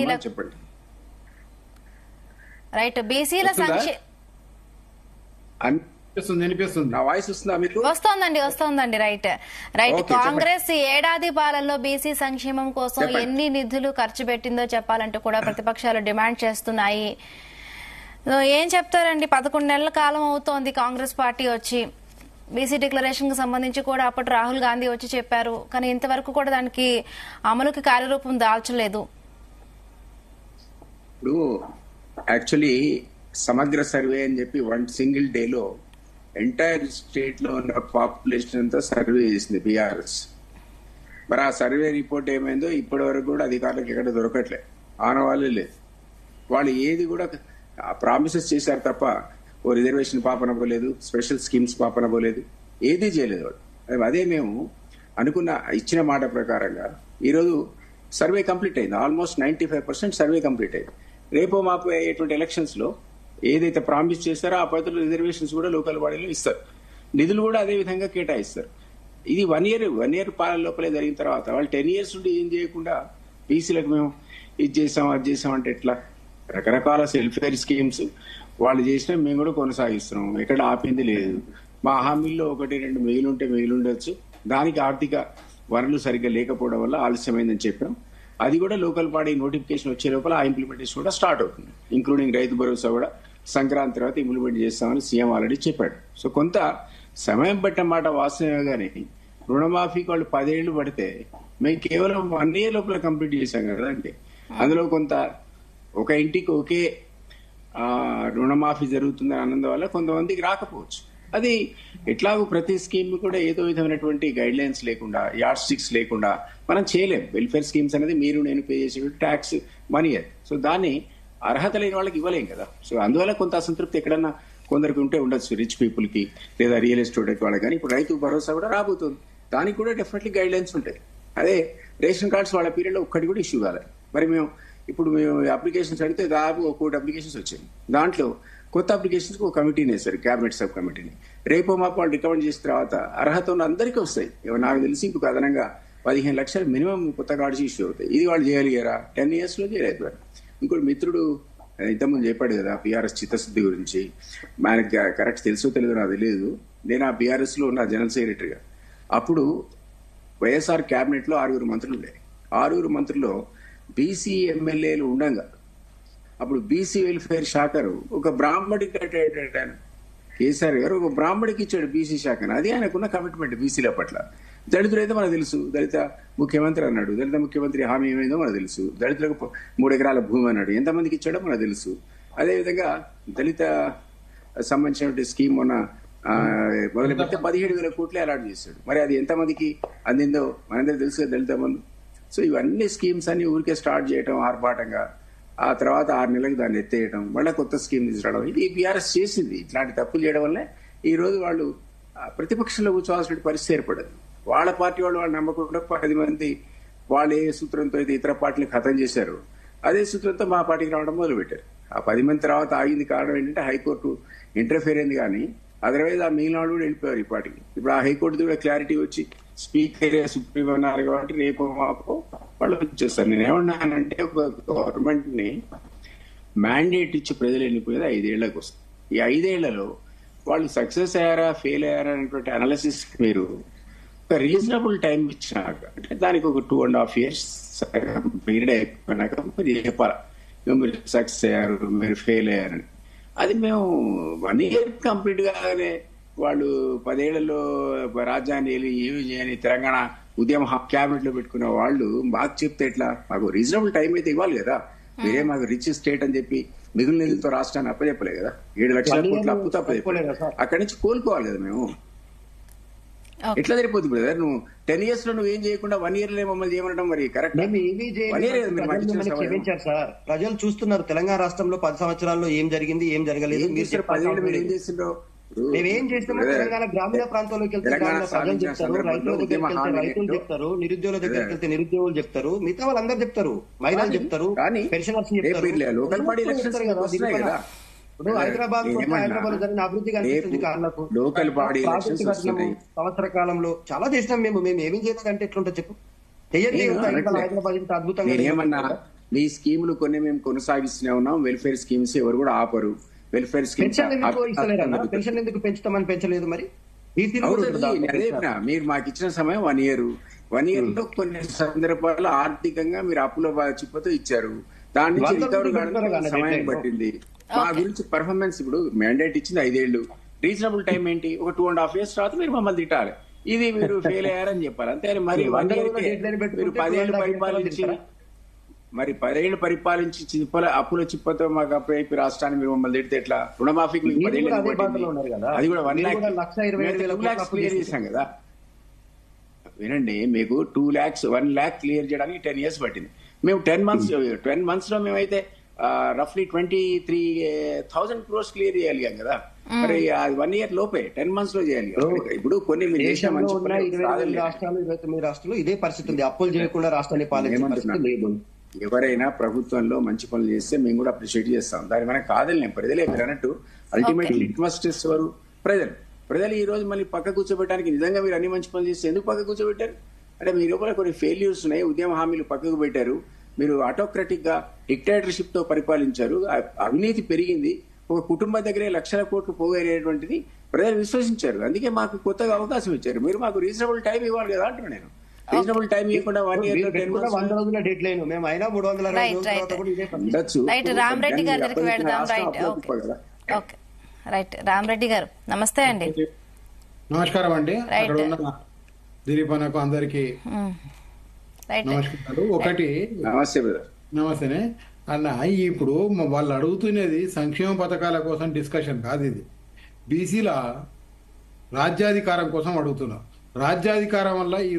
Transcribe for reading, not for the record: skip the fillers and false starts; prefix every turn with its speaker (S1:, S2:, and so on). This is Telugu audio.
S1: బీసీల
S2: చెప్పండి.
S1: రైట్, బీసీల
S2: వినిపిస్తుంది. నా వాయిస్ వస్తుందా మీకు?
S1: వస్తోందండి. రైట్. కాంగ్రెస్ ఏడాది పాలనలో బీసీ సంక్షేమం కోసం ఎన్ని నిధులు ఖర్చు పెట్టిందో చెప్పాలంటూ కూడా ప్రతిపక్షాలు డిమాండ్ చేస్తున్నాయి. ఏం చెప్తారండి? 11 నెలల కాలం అవుతోంది కాంగ్రెస్ పార్టీ వచ్చి. బీసీ డిక్లరేషన్ కు సంబంధించి కూడా అప్పటి రాహుల్ గాంధీ వచ్చి చెప్పారు, కానీ ఇంతవరకు కూడా దానికి అమలుకి కార్యరూపం దాల్చలేదు.
S2: ఇప్పుడు యాక్చువల్లీ సమగ్ర సర్వే అని చెప్పి 1 సింగిల్ డేలో ఎంటైర్ స్టేట్ లో ఉన్న పాపులేషన్ అంతా సర్వే చేసింది బీఆర్ఎస్. మరి ఆ సర్వే రిపోర్ట్ ఏమైందో ఇప్పటి వరకు కూడా అధికారులకు ఎక్కడ దొరకట్లేదు, ఆనవాళ్ళే లేదు. వాళ్ళు ఏది కూడా ప్రామిసెస్ చేశారు తప్ప ఓ రిజర్వేషన్ పాపన పోలేదు, స్పెషల్ స్కీమ్స్ పాపన పోలేదు, ఏదీ చేయలేదు వాళ్ళు. అదే మేము అనుకున్న ఇచ్చిన మాట ప్రకారంగా ఈరోజు సర్వే కంప్లీట్ అయింది. ఆల్మోస్ట్ 95% సర్వే కంప్లీట్ అయింది. రేపో మాపు అయ్యేటువంటి ఎలక్షన్స్ లో ఏదైతే ప్రామిస్ చేస్తారో ఆ పద్ధతిలో రిజర్వేషన్స్ కూడా లోకల్ బాడీలో ఇస్తారు, నిధులు కూడా అదే విధంగా కేటాయిస్తారు. ఇది 1 ఇయర్ పాలన లోపలే జరిగిన తర్వాత వాళ్ళు 10 years నుండి ఏం చేయకుండా బీసీలకు మేము ఇది చేసాం అది చేసాం అంటే ఎట్లా? రకరకాల వెల్ఫేర్ స్కీమ్స్ వాళ్ళు చేసినా మేము కూడా కొనసాగిస్తున్నాం, ఎక్కడ ఆపింది లేదు. మా హామీల్లో 1-2 మిగిలి ఉండొచ్చు, దానికి ఆర్థిక వనరులు సరిగ్గా లేకపోవడం వల్ల ఆలస్యమైందని చెప్పాం. అది కూడా లోకల్ బాడీ నోటిఫికేషన్ వచ్చే లోపల ఆ ఇంప్లిమెంటేషన్ కూడా స్టార్ట్ అవుతుంది, ఇంక్లూడింగ్ రైతు భరోసా కూడా సంక్రాంతి తర్వాత ఇంప్లిమెంట్ చేస్తామని సీఎం ఆల్రెడీ చెప్పాడు. సో కొంత సమయం పట్టిన మాట వాస్తవమే, కానీ రుణమాఫీకి వాళ్ళు 10 ఏళ్లు పడితే మేము కేవలం 1 year లోపల కంప్లీట్ చేశాం కదండి. అందులో కొంత ఒక ఇంటికి ఒకే రుణమాఫీ జరుగుతుందని అన్నందు వల్ల కొంతమందికి రాకపోవచ్చు. అది ఎట్లాగో ప్రతి స్కీమ్ కూడా ఏదో విధమైనటువంటి గైడ్ లైన్స్ లేకుండా, యార్డ్ స్టిక్స్ లేకుండా మనం చేయలేం. వెల్ఫేర్ స్కీమ్స్ అనేది మీరు నేను పే చేసే ట్యాక్స్ మనీ అది. సో దాన్ని అర్హత లేని వాళ్ళకి ఇవ్వలేం కదా. సో అందువల్ల కొంత అసంతృప్తి ఎక్కడన్నా కొందరికి ఉంటే ఉండొచ్చు, రిచ్ పీపుల్ కి లేదా రియల్ ఎస్టేట్ వాళ్ళకి. కానీ ఇప్పుడు రైతు భరోసా కూడా రాబోతుంది, దానికి కూడా డెఫినెట్లీ గైడ్ లైన్స్ ఉంటాయి. అదే రేషన్ కార్డ్స్ వాళ్ళ పీరియడ్ లో ఒక్కటి కూడా ఇష్యూ కాలేదు. మరి ఇప్పుడు మేము అప్లికేషన్స్ అడిగితే దాదాపు 1 కోటి అప్లికేషన్స్ వచ్చాయి. దాంట్లో కొత్త అప్లికేషన్స్ ఒక కమిటీని వేస్తారు, క్యాబినెట్ సబ్ కమిటీని. రేపో మాపు వాళ్ళు రికమెండ్ చేసిన తర్వాత అర్హత ఉన్న అందరికీ వస్తాయి. నాకు తెలిసి ఇంకొక అదనంగా 15 లక్షలు మినిమం కొత్త కార్డ్స్ ఇష్యూ అవుతాయి. ఇది వాళ్ళు చేయగలిగారా? 10 years లో చేయలేదు. ఇంకోటి మిత్రుడు ఇంతకుముందు చెప్పాడు కదా బీఆర్ఎస్ చిత్తశుద్ధి గురించి. మనకి కరెక్ట్ తెలుసో తెలియదు నాకు తెలియదు. నేను ఆ బీఆర్ఎస్ లో ఉన్న జనరల్ సెక్రటరీగా అప్పుడు వైఎస్ఆర్ క్యాబినెట్ లో 6 మంత్రులు ఉండే. 6 మంత్రుల్లో బీసీ ఎమ్మెల్యేలు ఉండగా అప్పుడు బీసీ వెల్ఫేర్ శాఖను ఒక బ్రాహ్మడికి కట్టాడు ఆయన. కేసీఆర్ గారు ఒక బ్రాహ్మడికి ఇచ్చాడు బీసీ శాఖను. అది ఆయనకున్న కమిట్మెంట్ బీసీల పట్ల. దళితులు అయితే మనకు తెలుసు, దళిత ముఖ్యమంత్రి అన్నాడు. దళిత ముఖ్యమంత్రి హామీ ఏమైందో మనకు తెలుసు. దళితులకు 3 ఎకరాల భూమి అన్నాడు, ఎంతమందికి ఇచ్చాడో మనకు తెలుసు. అదేవిధంగా దళిత సంబంధించిన స్కీమ్ మొన్న మొదలు పెడితే 17,000 కోట్లు అలాట్ చేశాడు. మరి అది ఎంతమందికి అందిందో మనందరికీ తెలుసు, దళిత బంధు. సో ఇవన్నీ స్కీమ్స్ అన్ని ఊరికే స్టార్ట్ చేయడం ఆర్భాటంగా, ఆ తర్వాత 6 నెలలకు దాన్ని ఎత్తేయడం, మళ్ళీ కొత్త స్కీమ్ తీసుకురావడం, ఇది బీఆర్ఎస్ చేసింది. ఇట్లాంటి తప్పులు చేయడం వల్లే ఈ రోజు వాళ్ళు ప్రతిపక్షంలో కూర్చోవాల్సిన పరిస్థితి ఏర్పడదు. వాళ్ళ పార్టీ వాళ్ళు నమ్మకుండా 10 మంది వాళ్ళు ఏ సూత్రంతో అయితే ఇతర పార్టీలకు ఖతం చేశారు, అదే సూత్రంతో మా పార్టీకి రావడం మొదలు పెట్టారు. ఆ 10 మంది తర్వాత ఆగింది కారణం ఏంటంటే హైకోర్టు ఇంటర్ఫియర్ అయింది. కానీ అదర్వైజ్ ఆ మిగిలిన వాళ్ళు కూడా వెళ్ళిపోయారు ఈ పార్టీకి. ఇప్పుడు ఆ హైకోర్టు కూడా క్లారిటీ వచ్చి స్పీకర్ సుప్రీం అన్నారు కాబట్టి రేపు మాకు వాళ్ళు వచ్చేస్తారు. నేనేమన్నానంటే ఒక గవర్నమెంట్ ని మ్యాండేట్ ఇచ్చి ప్రజలు ఎన్నుకునేది 5 ఏళ్లకు వస్తుంది. ఈ 5 ఏళ్లలో వాళ్ళు సక్సెస్ అయ్యారా ఫెయిల్ అయ్యారా అనేటువంటి అనాలిసిస్ మీరు ఒక రీజనబుల్ టైం ఇచ్చినాక, అంటే దానికి ఒక 2.5 years పీరియడ్ అయిపోయినాక మీరు చెప్పాలి మీరు సక్సెస్ అయ్యారు మీరు ఫెయిల్ అయ్యారని. అది మేము 1 year కంప్లీట్ గానే వాళ్ళు 10 ఏళ్లలో రాజ్యాన్ని ఏమి చేయని తెలంగాణ ఉద్యమ క్యాబినెట్ లో పెట్టుకున్న వాళ్ళు మాకు చెప్తే ఎట్లా? మాకు రీజనబుల్ టైం అయితే ఇవ్వాలి కదా. మీరే మాకు రిచ్ స్టేట్ అని చెప్పి మిగిలిన నిధులతో రాష్ట్రాన్ని అప్పచెప్పలే కదా. 7 లక్షల కోట్ల అప్పు తప్పలేదు. అక్కడి నుంచి కోలుకోవాలి కదా మేము. ఎట్లా సరిపోతుంది బ్రదర్? నువ్వు 10 years లో నువ్వు ఏం చేయకుండా 1 year లో మమ్మల్ని చేయమనడం మరి కరెక్ట్?
S3: సార్ ప్రజలు చూస్తున్నారు తెలంగాణ రాష్ట్రంలో 10 సంవత్సరాలు ఏం జరిగింది ఏం జరగలేదు.
S2: 10 ఏళ్ళు మీరు ఏం చేసిండ్రో
S3: మేమేం చేస్తామో తెలంగాణ గ్రామీణ ప్రాంతాల్లోకి వెళ్తే ప్రజలు చెప్తారు, రైతుల దగ్గరికి వెళ్తే రైతులు చెప్తారు, నిరుద్యోగుల దగ్గరికి వెళ్తే నిరుద్యోగులు చెప్తారు, మిగతా వాళ్ళందరూ చెప్తారు, మహిళలు చెప్తారు, పెన్షనర్స్ చెప్తారు. ఇప్పుడు హైదరాబాద్ జరిగిన అభివృద్ధి కనిపిస్తుంది కాళ్ళకు. సంవత్సర కాలంలో చాలా చేసినాం మేము. మేము ఏమేం చేయలేదంటే ఎట్లుంటో చెప్పు. హైదరాబాద్ ఇంత అద్భుతంగా
S2: మీ స్కీములు కొన్ని మేము కొనసాగిస్తూనే ఉన్నాం. వెల్ఫేర్ స్కీమ్స్ ఎవరు కూడా ఆపరు. వెల్ఫేర్ స్కీమ్స్
S3: పెన్షన్ ఎందుకు ఇస్తలేరన్నా? పెన్షన్ ఎందుకు పెంచుతామని పెంచలేదు మరి? బీసీలు కూడా
S2: అదే చెప్పినా, మీరు మాకు ఇచ్చిన సమయం 1 year. 1 year లో కొన్ని సందర్భాల్లో ఆర్థికంగా మీరు అప్పుల చిప్పతో ఇచ్చారు. దాని నుంచి రికవర్ కావడానికి సమయం పట్టింది. మా గురించి పర్ఫార్మెన్స్ ఇప్పుడు మ్యాండేట్ ఇచ్చింది 5 years. రీజనబుల్ టైం ఏంటి? ఒక 2.5 years తర్వాత మీరు మమ్మల్ని తిట్టాలి. ఇది మీరు ఫెయిల్ అయ్యారని చెప్పాలి అంతే. మరి 1 year మీరు 10 ఏళ్ళు పరిపాలించి మరి 10 ఏళ్ళు పరిపాలించి అప్పుల చిప్పతో మాకు అప్పైపు రాష్ట్రాన్ని మీరు మమ్మల్ని తిడితే ఎట్లా? రుణమాఫీకి మీకు 10 ఏళ్ళు అది కూడా 1 lakh క్లియర్ చేశాం కదా. వినండి, మీకు 2 lakhs 1 lakh క్లియర్ చేయడానికి 10 years పట్టింది. మేము 10 months లో మేమైతే రఫ్లీ 23,000 crores క్లియర్ చేయగలిగాం కదా. మరి 1 year లోపే 10 months లో చేయాలి. ఇప్పుడు కొన్ని
S3: రాష్ట్రాలు 29 రాష్ట్రాలు ఇదే పరిస్థితి ఉంది. అప్పులు చేయకుండా రాష్ట్రాన్ని పాలించే.
S2: ఎవరైనా ప్రభుత్వంలో మంచి పనులు చేస్తే మేము కూడా అప్రిషియేట్ చేస్తాం. దాని మనకు కాదని ప్రజలే మీరు అన్నట్టు అల్టిమేట్లీ లిట్మస్ టెస్ట్ ఎవరు? ప్రజలు ఈ రోజు మళ్ళీ పక్క కూర్చోబెట్టడానికి నిజంగా మీరు అన్ని మంచి పనులు చేస్తే ఎందుకు పక్క కూర్చోబెట్టారు? అంటే మీ లోపల కొన్ని ఫెయిల్యూర్స్ ఉన్నాయి. ఉద్యమ హామీలు పక్కకు పెట్టారు. మీరు ఆటోక్రటిక్ గా డిక్టేటర్షిప్ తో పరిపాలించారు. అవినీతి పెరిగింది. ఒక కుటుంబం దగ్గరే లక్షల కోట్లు పోగేటువంటిది ప్రజలు విశ్వసించారు. అందుకే మాకు కొత్తగా అవకాశం ఇచ్చారు. మీరు మాకు రీజనబుల్ టైం ఇవ్వాలి కదా అంటున్నాను నేను. రీజనబుల్ టైం ఇవ్వకుండా 1 year
S3: 100 రోజుల డెడ్ లైన్ మేము అయినా 360
S1: రైట్. రామరెడ్డి గారి దగ్గరికి వెళ్దాం. రైట్ రామరెడ్డి గారు నమస్తే అండి.
S4: నమస్కారం అండి. అక్కడ ఉన్న దిలీప్ అన్నకు అందరికి నమస్కారాలు. ఒకటి నమస్తేనే అన్న, ఇప్పుడు వాళ్ళు అడుగుతున్నది సంక్షేమ పథకాల కోసం డిస్కషన్ కాదు, ఇది బీసీల రాజ్యాధికారం కోసం అడుగుతున్నారు. రాజ్యాధికారం వల్ల ఈ